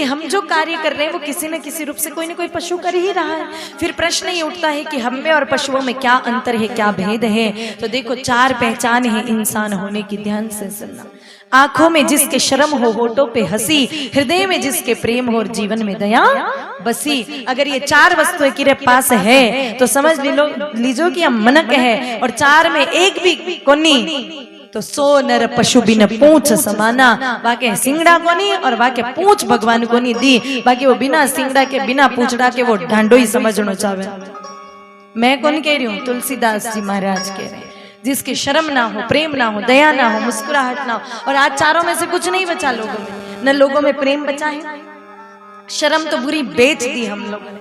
हम जो कार्य कर रहे हैं वो किसी न किसी रूप से कोई न कोई पशु कर ही रहा है। फिर प्रश्न ये उठता है कि हम में और पशुओं में क्या अंतर है, क्या भेद है। तो देखो 4 पहचान है इंसान होने की, ध्यान से सुनना। आंखों में जिसके शर्म हो, होठों पे हंसी, हृदय में जिसके प्रेम हो और जीवन में दया बसी। अगर ये 4 वस्तुएं किरे पास है तो समझ लीजो कि हम मनक है, और 4 में एक भी कोनी तो 100 नर पशु बिन पूंछ समाना। वाके सिंगड़ा कोनी और वाके पूंछ भगवान को नहीं दी, बाकी वो बिना सिंगड़ा के बिना पूंछड़ा के वो ढांडो ही समझना चाहे। मैं कौन कह रही हूँ? तुलसीदास जी महाराज कह रहे हैं, जिसकी शर्म ना हो, प्रेम ना हो, दया ना हो, मुस्कुराहट ना हो। और आज 4 में से कुछ नहीं बचा लोगों में। न लोगों में प्रेम बचा है, शर्म तो बुरी बेच दी हम लोगों ने,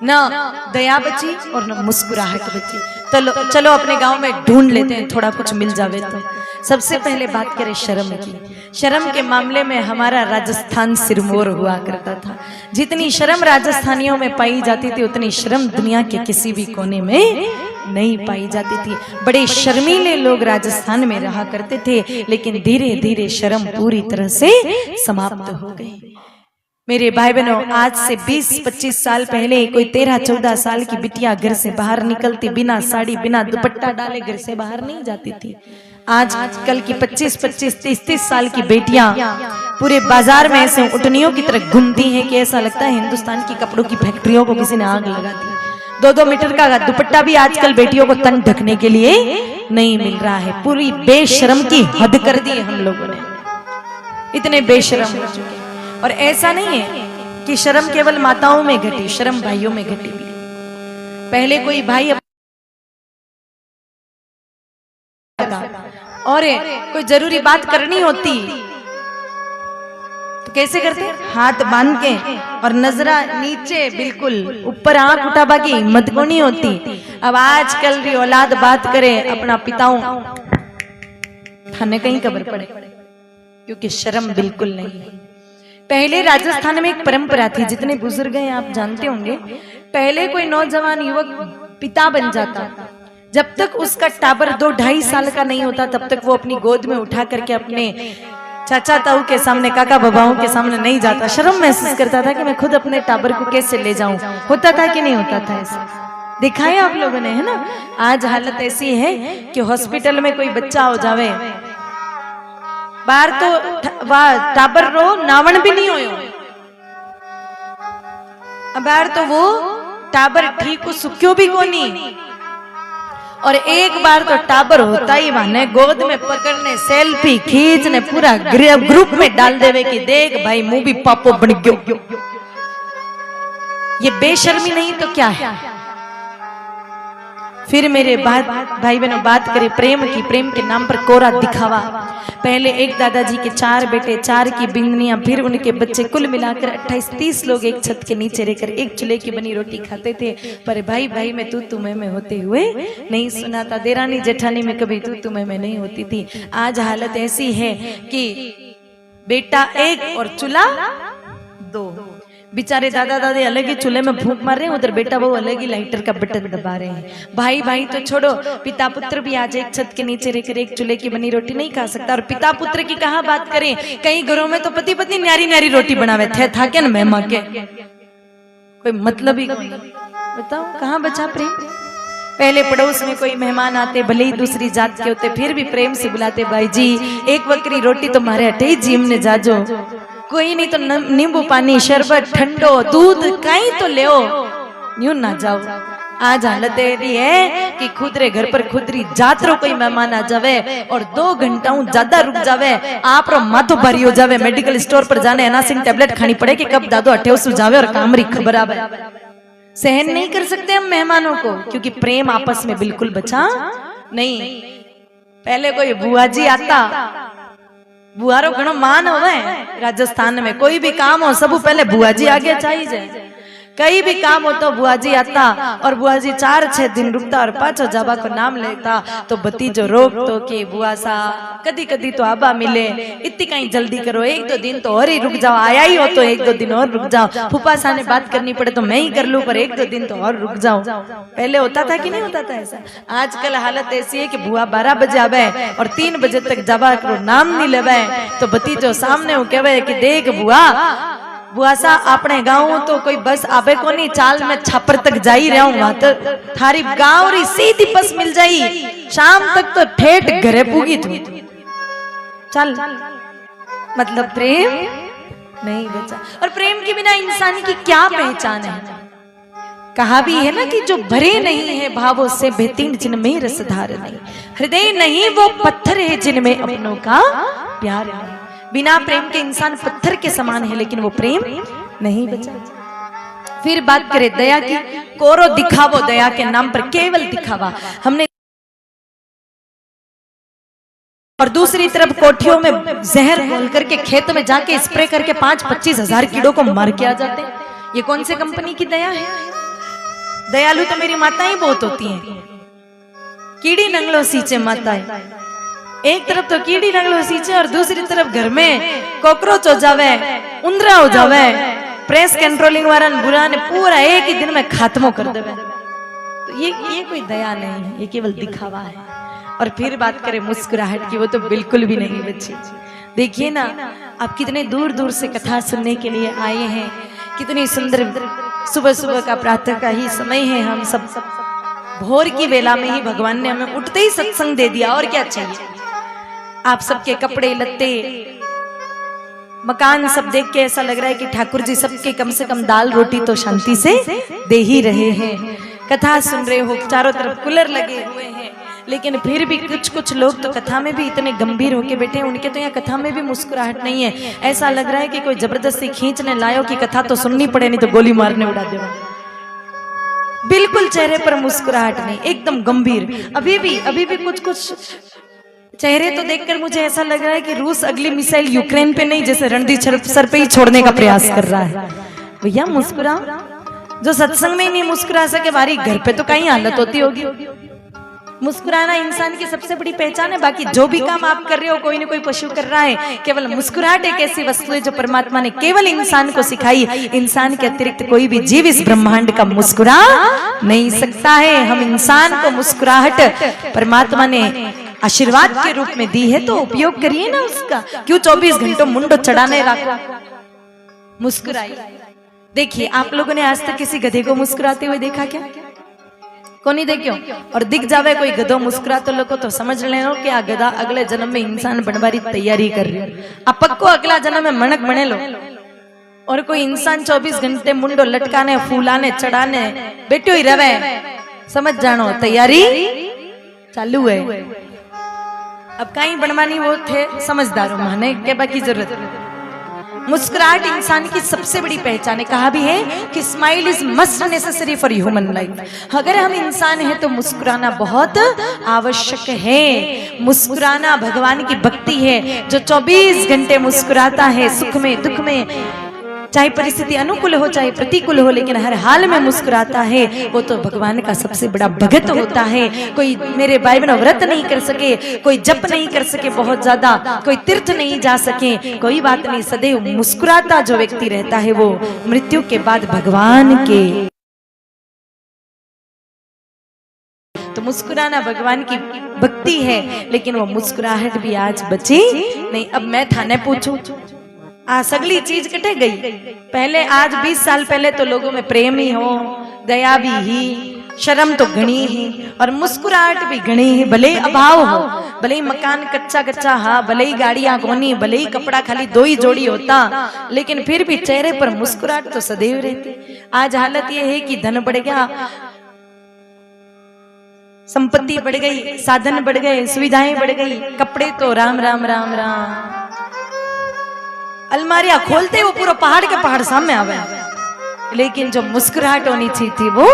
न दया बची और न मुस्कुराहट बची। चलो अपने गांव में ढूंढ लेते हैं, थोड़ा कुछ मिल जावे तो। सबसे पहले बात करें शर्म की। शर्म के मामले में हमारा राजस्थान सिरमौर हुआ करता था। जितनी शर्म राजस्थानियों में पाई जाती थी उतनी शर्म दुनिया के किसी भी कोने में नहीं पाई जाती थी। बड़े शर्मीले लोग राजस्थान में रहा करते थे, लेकिन धीरे धीरे शर्म पूरी तरह से समाप्त हो गई। मेरे भाई बहनों, आज से 20-25 साल पहले कोई 13-14 साल की बिटिया घर से बाहर निकलती बिना साड़ी, बिना दुपट्टा डाले घर से बाहर नहीं जाती थी। आज कल की 25-25, 30-30 साल की बेटियां पूरे बाजार में ऐसे उटनियों की तरह घूमती हैं कि ऐसा लगता है हिंदुस्तान की कपड़ों की फैक्ट्रियों को किसी ने आग लगा दी। 2-2 मीटर का दुपट्टा भी आजकल बेटियों को तन ढकने के लिए नहीं मिल रहा है। पूरी बेशर्म की हद कर दी है हम लोगों ने, इतने बेशर्म हो चुके। और ऐसा नहीं है कि शर्म केवल माताओं में घटी, शर्म भाइयों में घटी भी। पहले कोई भाई और कोई जरूरी बात करनी होती तो कैसे करते? हाथ बांध के और नजरा नीचे, बिल्कुल ऊपर आंख उठा, बाकी हिम्मत को नहीं होती। अब आजकल की औलाद बात करे अपना पिताओं, थाने कहीं खबर पड़े, क्योंकि शर्म बिल्कुल नहीं है। पहले राजस्थान में एक परंपरा थी, जितने बुजुर्ग हैं आप जानते होंगे। पहले कोई नौजवान युवक पिता बन जाता, जब तक उसका टाबर 2-2.5 साल का नहीं होता तब तक वो अपनी गोद में उठा करके अपने चाचा ताऊ के सामने, काका बाबाओं के सामने नहीं जाता। शर्म महसूस करता था कि मैं खुद अपने टाबर को कैसे ले जाऊं। होता था कि नहीं होता था? ऐसा दिखाया आप लोगों ने, है ना। आज हालत ऐसी है कि हॉस्पिटल में कोई बच्चा हो जावे, बाहर तो टाबर रो नावण भी नहीं होयो, बाहर तो वो टाबर ठीक सुक्यो भी कोनी। और एक बार तो टाबर होता ही माने गोद में पकड़ने, सेल्फी खींचने, पूरा ग्रुप में डाल देवे कि देख भाई मुंह भी पापो बन गयो। ये बेशर्मी नहीं तो क्या है? फिर मेरे भाई बहनों, बात करें प्रेम की। प्रेम के नाम पर कोरा दिखावा। पहले एक दादाजी के 4 बेटे, 4 की बिंदनियां, फिर उनके बच्चे, कुल मिलाकर 28-30 लोग एक छत के नीचे रहकर एक चूल्हे की बनी रोटी खाते थे। पर भाई भाई में तू मैं में होते हुए नहीं सुना था। देरानी जेठानी में कभी तू मैं में नहीं होती थी। आज हालत ऐसी है कि बेटा 1 और चूल्हा 2। बेचारे दादा दादी अलग ही चूल्हे में फूंक मार रहे हैं, उधर बेटा बहू अलग ही लाइटर का बटन दबा रहे हैं। भाई भाई तो छोड़ो, पिता पुत्र भी आज एक छत के नीचे रहकर एक चूल्हे की बनी रोटी नहीं खा सकता। और पिता पुत्र की कहाँ बात करें, कई घरों में तो पति पत्नी न्यारी न्यारी रोटी बनावे थे, था क्या न मेहमा के, कोई मतलब ही। बताओ कहाँ बचा प्रेम? पहले पड़ोस में कोई मेहमान आते, भले ही दूसरी जात के होते, फिर भी प्रेम से बुलाते, भाई जी एक बकरी रोटी तो मारे हटे ही जी हमने जाजो, कोई नहीं तो नींबू पानी, शरबत, ठंडो दूध कहीं तो ले, यूं ना जाओ। आज हालत ऐसी है कि खुदरे घर पर खुदरी जातरो कोई मेहमान आ जावे और 2 घंटा ज्यादा रुक जावे, आप रो माथो भारी हो जावे, मेडिकल स्टोर पर जाने एनासिन टेबलेट खानी पड़े कि कब दादो अठे जावे और कामरी खबर आवे। सहन नहीं कर सकते हम मेहमानों को, क्योंकि प्रेम आपस में बिल्कुल बचा नहीं। पहले कोई बुआ जी आता, बुआरो घणो मान होवे राजस्थान में, कोई भी काम हो सब पहले बुआ जी आगे चाहिए। कई भी काम हो तो बुआ जी आता और बुआ जी 4-6 दिन रुकता और पाछो जाबा को नाम लेता तो भतीजो रोक तो कि बुआ सा कदी कदी तो आबा मिले, इतनी कहीं जल्दी करो, 1-2 दिन तो और ही रुक जाओ, आया ही हो तो 1-2 दिन और रुक जाओ, फूफा सा ने बात करनी पड़े तो मैं ही कर लूं पर 1-2 दिन तो और रुक जाओ। पहले होता था कि नहीं होता था ऐसा? आजकल हालत ऐसी है कि बुआ 12 बजे आवे और 3 बजे तक जाबा को नाम नहीं लेवे तो भतीजो सामने वो कहवे कि देख बुआ बुआसा अपने गाँव तो कोई बस आवे को नहीं, चाल में छापर तक जा ही रहा हूँ, वहां तो थारी गाँव री सीधी बस मिल जाई, शाम तक तो ठेठ घरे पूगी तू। चल मतलब प्रेम नहीं बचा। और प्रेम के बिना इंसान की क्या पहचान है? कहा भी है ना कि जो भरे नहीं है भावों से बेतीन जिनमें रसधार नहीं, हृदय नहीं वो पत्थर है जिनमें अपनों का प्यार नहीं। बिना प्रेम के इंसान पत्थर के समान है, लेकिन वो प्रेम नहीं बचा। फिर बात करें दया की, कोरो दिखावो दया के नाम पर, केवल दिखावा हमने। और दूसरी तरफ कोठियों में जहर घोल करके खेत में जाके स्प्रे करके 5-25 हजार कीड़ों को मार के आ जाते हैं। ये कौन से कंपनी की दया है? दयालु तो मेरी माताएं बहुत होती हैं, कीड़ी नंगलो सींचे माताएं। एक तरफ तो कीड़ी नंगलो सींचे और दूसरी तरफ घर में कॉकरोच हो जावे, उंदरा हो जावे, प्रेस कंट्रोलिंग वाला बुरा ने पूरा एक ही दिन में खात्मो कर देवे। तो ये कोई दया नहीं है, ये केवल दिखावा है। और फिर बात करें मुस्कुराहट की, वो तो बिल्कुल भी नहीं बची। देखिए ना, आप कितने दूर दूर से कथा सुनने के लिए आए हैं, कितनी सुंदर सुबह सुबह का प्रातः का ही समय है। हम सब भोर की वेला में ही भगवान ने हमें उठते ही सत्संग दे दिया, और क्या चाहिए। आप सबके कपड़े लत्ते मकान सब देख के ऐसा लग रहा है कि ठाकुर जी सबके कम से कम दाल रोटी तो शांति से दे ही रहे हैं। कथा सुन रहे हो, चारों तरफ कूलर लगे हुए हैं, लेकिन फिर भी कुछ लोग तो कथा में भी इतने गंभीर होके बैठे हैं, उनके तो यहाँ कथा में भी मुस्कुराहट नहीं है। ऐसा लग रहा है कि कोई जबरदस्ती खींचने लायो कि कथा तो सुननी पड़े, नहीं तो गोली मारने उड़ा दे। बिल्कुल चेहरे पर मुस्कुराहट नहीं, एकदम गंभीर। अभी भी कुछ चेहरे तो देखकर मुझे ऐसा लग रहा है कि रूस अगली मिसाइल यूक्रेन पे नहीं, जैसे रणदीप सर पे ही छोड़ने का प्रयास कर रहा है। भैया मुस्कुराओ, जो सत्संग में ही नहीं मुस्कुरा सके, बारी घर पे तो कहीं हालत होती होगी। मुस्कुराना इंसान की सबसे बड़ी पहचान है। बाकी जो भी काम आप कर रहे हो, कोई ना कोई पशु कर रहा है, केवल मुस्कुराहट एक ऐसी वस्तु है जो परमात्मा ने केवल इंसान को सिखाई। इंसान के अतिरिक्त कोई भी जीव इस ब्रह्मांड का मुस्कुरा नहीं सकता है। हम इंसान को मुस्कुराहट परमात्मा ने आशीर्वाद के रूप में दी है, तो उपयोग करिए ना उसका। क्यों 24 घंटों मुंडो चढ़ाने रखा? मुस्कुराइए। देखिए, आप लोगों ने आज तक किसी गधे को मुस्कुराते हुए देखा क्या? को नहीं देखियो। और दिख जावे कोई गधो मुस्कुरा तो लोगों तो समझ लेनो कि आ गधा अगले जन्म में इंसान बनवारी तैयारी कर रही है। आप पक्को अगला जन्म में मणक बने लो। और कोई इंसान 24 घंटे मुंडो लटकाने फूलाने चढ़ाने बैठो ही रवे, समझ जानो तैयारी चालू है। अब कहीं बनवानी वो थे समझदारों माने के बाकी जरूरत नहीं। मुस्कुराहट इंसान की सबसे बड़ी पहचान है। कहा भी है कि smile is must necessary for human life. अगर हम इंसान हैं तो मुस्कुराना बहुत आवश्यक है। मुस्कुराना भगवान की भक्ति है। जो 24 घंटे मुस्कुराता है, सुख में दुख में, चाहे परिस्थिति अनुकूल हो चाहे प्रतिकूल हो, लेकिन हर हाल में मुस्कुराता है, वो तो भगवान का सबसे बड़ा भगत होता है। कोई मेरे भाई बहनों व्रत नहीं कर सके, कोई जप नहीं कर सके बहुत ज्यादा, कोई तीर्थ नहीं जा सके, कोई बात नहीं, सदैव मुस्कुराता जो व्यक्ति रहता है वो मृत्यु के बाद भगवान के। तो मुस्कुराना भगवान की भक्ति है, लेकिन वो मुस्कुराहट भी आज बची नहीं। अब मैं थाने पूछूं, सगली चीज कटे गई। पहले आज 20 साल पहले तो लोगों में प्रेम ही हो, दया भी ही, शर्म तो घनी ही, और मुस्कुराहट भी घनी ही। भले ही अभाव हो, भले ही मकान कच्चा कच्चा, हाँ, भले ही गाड़ियां कोनी, भले ही कपड़ा खाली 2 ही जोड़ी होता, लेकिन फिर भी चेहरे पर मुस्कुराहट तो सदैव रहती। आज हालत ये है कि धन बढ़ गया, संपत्ति बढ़ गई, साधन बढ़ गए, सुविधाएं बढ़ गई, कपड़े तो राम राम राम राम, अलमारियां खोलते वो पूरा पहाड़ के पहाड़ सामने आवे, लेकिन जो मुस्कुराहट होनी चाहिए थी वो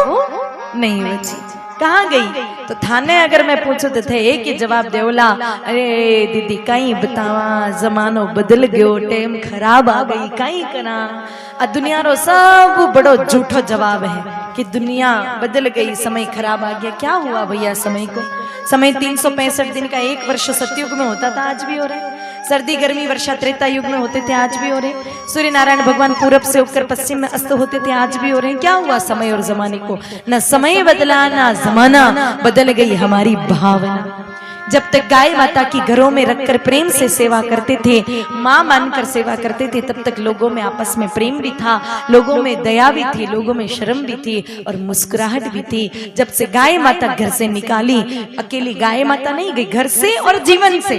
नहीं बची। कहाँ गई? तो थाने अगर मैं पूछूं तो थे एक ही जवाब देवला, अरे दीदी कहीं बतावा, जमानो बदल गयो, टाइम खराब आ गई, कहीं करा। दुनिया रो सब बड़ो झूठो जवाब है कि दुनिया बदल गई, समय खराब आ गया। क्या हुआ भैया समय को? समय 365 दिन का 1 वर्ष सतयुग में होता था, आज भी हो रहा है। सर्दी गर्मी वर्षा त्रेता युग में होते थे, आज भी हो रहे। सूर्य नारायण भगवान पूरब से उगकर पश्चिम में अस्त होते थे, आज भी हो रहे। क्या हुआ समय और जमाने को? न समय बदला, ना जमाना, बदल गई हमारी भावना। जब तक गाय माता की घरों में रखकर प्रेम से सेवा करते थे, माँ मानकर सेवा करते थे, तब तक लोगों में आपस में प्रेम भी था, लोगों में दया भी थी, लोगों में शर्म भी थी और मुस्कुराहट भी थी। जब से गाय माता घर से निकाली, अकेली गाय माता नहीं गई, घर से और जीवन से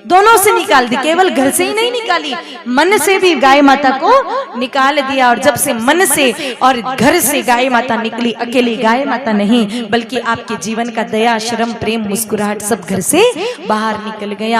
दोनों से निकाल दी। केवल घर से ही नहीं निकाली, मन से भी गाय माता को निकाल दिया। और जब से मन से और घर से गाय माता निकली, अकेली गाय माता नहीं बल्कि आपके जीवन का दया, शर्म, प्रेम, मुस्कुराहट सब घर से बाहर निकल गया।